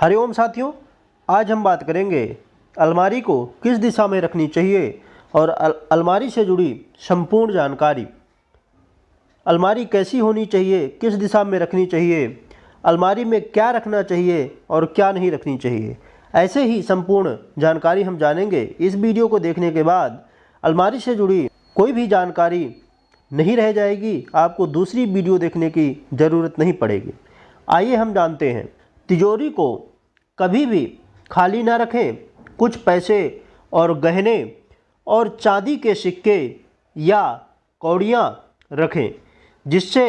हरिओम साथियों, आज हम बात करेंगे अलमारी को किस दिशा में रखनी चाहिए और अलमारी से जुड़ी संपूर्ण जानकारी। अलमारी कैसी होनी चाहिए, किस दिशा में रखनी चाहिए, अलमारी में क्या रखना चाहिए और क्या नहीं रखनी चाहिए, ऐसे ही संपूर्ण जानकारी हम जानेंगे। इस वीडियो को देखने के बाद अलमारी से जुड़ी कोई भी जानकारी नहीं रह जाएगी, आपको दूसरी वीडियो देखने की ज़रूरत नहीं पड़ेगी। आइए हम जानते हैं। तिजोरी को कभी भी खाली ना रखें। कुछ पैसे और गहने और चांदी के सिक्के या कौड़ियाँ रखें, जिससे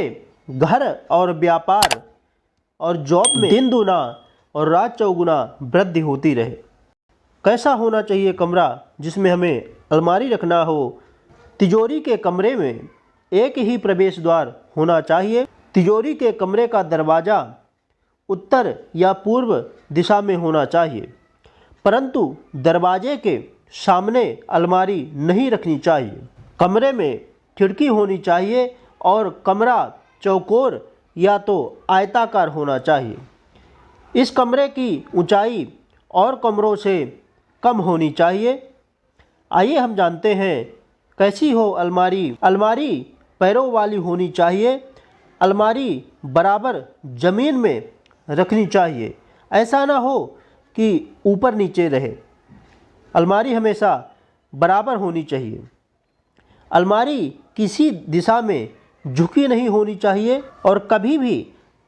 घर और व्यापार और जॉब में दिन दूना और रात चौगुना वृद्धि होती रहे। कैसा होना चाहिए कमरा जिसमें हमें अलमारी रखना हो? तिजोरी के कमरे में एक ही प्रवेश द्वार होना चाहिए। तिजोरी के कमरे का दरवाज़ा उत्तर या पूर्व दिशा में होना चाहिए, परंतु दरवाजे के सामने अलमारी नहीं रखनी चाहिए। कमरे में खिड़की होनी चाहिए और कमरा चौकोर या तो आयताकार होना चाहिए। इस कमरे की ऊंचाई और कमरों से कम होनी चाहिए। आइए हम जानते हैं कैसी हो अलमारी। अलमारी पैरों वाली होनी चाहिए। अलमारी बराबर ज़मीन में रखनी चाहिए। ऐसा ना हो कि ऊपर नीचे रहे। अलमारी हमेशा बराबर होनी चाहिए। अलमारी किसी दिशा में झुकी नहीं होनी चाहिए और कभी भी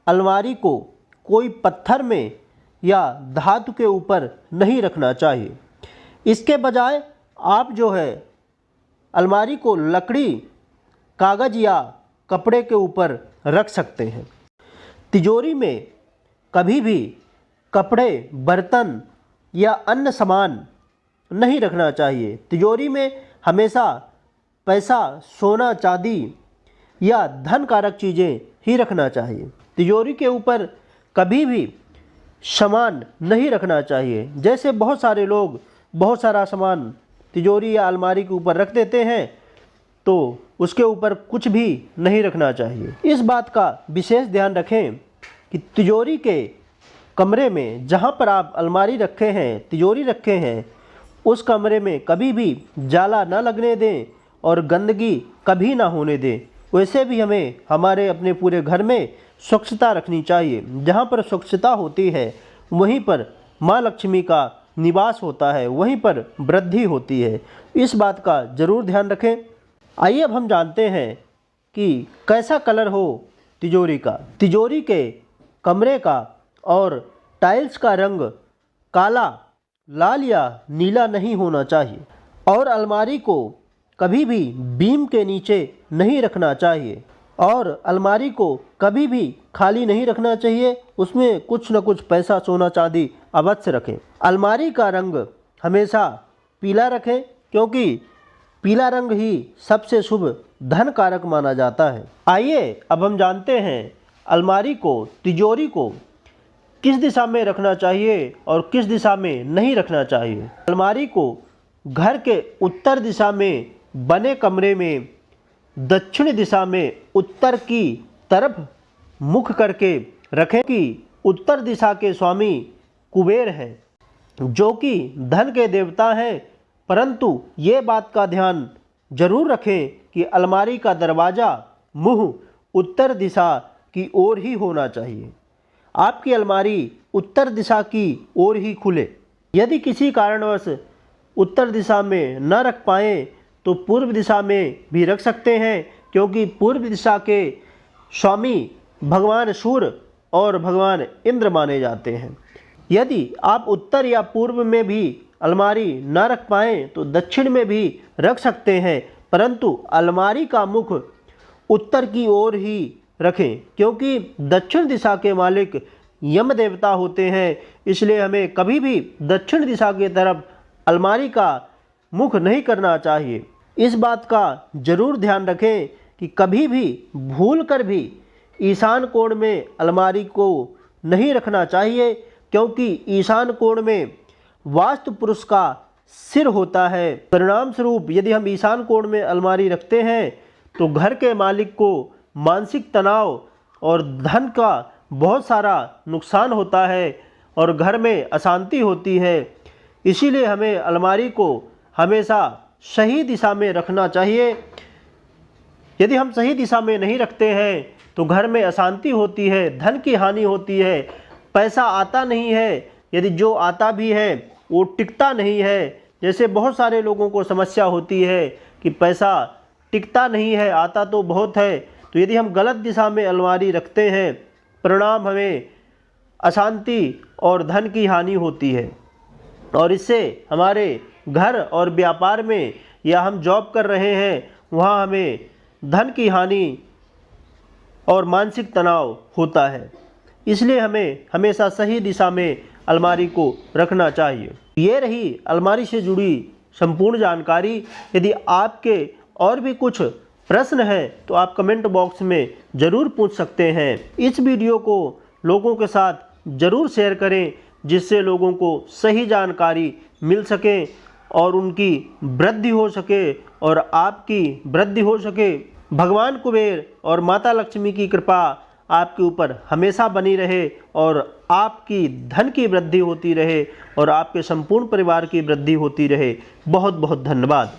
अलमारी को कोई पत्थर में या धातु के ऊपर नहीं रखना चाहिए। इसके बजाय आप जो है अलमारी को लकड़ी, कागज़ या कपड़े के ऊपर रख सकते हैं। तिजोरी में कभी भी कपड़े, बर्तन या अन्य सामान नहीं रखना चाहिए। तिजोरी में हमेशा पैसा, सोना, चांदी या धन कारक चीज़ें ही रखना चाहिए। तिजोरी के ऊपर कभी भी सामान नहीं रखना चाहिए। जैसे बहुत सारे लोग बहुत सारा सामान तिजोरी या अलमारी के ऊपर रख देते हैं, तो उसके ऊपर कुछ भी नहीं रखना चाहिए। इस बात का विशेष ध्यान रखें कि तिजोरी के कमरे में जहाँ पर आप अलमारी रखे हैं, तिजोरी रखे हैं, उस कमरे में कभी भी जाला न लगने दें और गंदगी कभी ना होने दें। वैसे भी हमें हमारे अपने पूरे घर में स्वच्छता रखनी चाहिए। जहाँ पर स्वच्छता होती है वहीं पर माँ लक्ष्मी का निवास होता है, वहीं पर वृद्धि होती है। इस बात का ज़रूर ध्यान रखें। आइए अब हम जानते हैं कि कैसा कलर हो तिजोरी का। तिजोरी के कमरे का और टाइल्स का रंग काला, लाल या नीला नहीं होना चाहिए और अलमारी को कभी भी बीम के नीचे नहीं रखना चाहिए और अलमारी को कभी भी खाली नहीं रखना चाहिए। उसमें कुछ न कुछ पैसा, सोना, चांदी अवश्य रखें। अलमारी का रंग हमेशा पीला रखें, क्योंकि पीला रंग ही सबसे शुभ धन कारक माना जाता है। आइए अब हम जानते हैं अलमारी को, तिजोरी को किस दिशा में रखना चाहिए और किस दिशा में नहीं रखना चाहिए। अलमारी को घर के उत्तर दिशा में बने कमरे में दक्षिण दिशा में उत्तर की तरफ मुख करके रखें कि उत्तर दिशा के स्वामी कुबेर हैं, जो कि धन के देवता हैं। परंतु ये बात का ध्यान जरूर रखें कि अलमारी का दरवाज़ा मुँह उत्तर दिशा की ओर ही होना चाहिए। आपकी अलमारी उत्तर दिशा की ओर ही खुले। यदि किसी कारणवश उत्तर दिशा में न रख पाएँ तो पूर्व दिशा में भी रख सकते हैं, क्योंकि पूर्व दिशा के स्वामी भगवान सूर्य और भगवान इंद्र माने जाते हैं। यदि आप उत्तर या पूर्व में भी अलमारी न रख पाएँ तो दक्षिण में भी रख सकते हैं, परंतु अलमारी का मुख उत्तर की ओर ही रखें, क्योंकि दक्षिण दिशा के मालिक यम देवता होते हैं। इसलिए हमें कभी भी दक्षिण दिशा की तरफ अलमारी का मुख नहीं करना चाहिए। इस बात का जरूर ध्यान रखें कि कभी भी भूल कर भी ईशान कोण में अलमारी को नहीं रखना चाहिए, क्योंकि ईशान कोण में वास्तु पुरुष का सिर होता है। परिणाम स्वरूप यदि हम ईशान कोण में अलमारी रखते हैं तो घर के मालिक को मानसिक तनाव और धन का बहुत सारा नुकसान होता है और घर में अशांति होती है। इसीलिए हमें अलमारी को हमेशा सही दिशा में रखना चाहिए। यदि हम सही दिशा में नहीं रखते हैं तो घर में अशांति होती है, धन की हानि होती है, पैसा आता नहीं है, यदि जो आता भी है वो टिकता नहीं है। जैसे बहुत सारे लोगों को समस्या होती है कि पैसा टिकता नहीं है, आता तो बहुत है। तो यदि हम गलत दिशा में अलमारी रखते हैं, परिणाम हमें अशांति और धन की हानि होती है, और इससे हमारे घर और व्यापार में, या हम जॉब कर रहे हैं वहाँ हमें धन की हानि और मानसिक तनाव होता है। इसलिए हमें हमेशा सही दिशा में अलमारी को रखना चाहिए। ये रही अलमारी से जुड़ी संपूर्ण जानकारी। यदि आपके और भी कुछ प्रश्न हैं तो आप कमेंट बॉक्स में ज़रूर पूछ सकते हैं। इस वीडियो को लोगों के साथ ज़रूर शेयर करें, जिससे लोगों को सही जानकारी मिल सके और उनकी वृद्धि हो सके और आपकी वृद्धि हो सके। भगवान कुबेर और माता लक्ष्मी की कृपा आपके ऊपर हमेशा बनी रहे और आपकी धन की वृद्धि होती रहे और आपके संपूर्ण परिवार की वृद्धि होती रहे। बहुत बहुत धन्यवाद।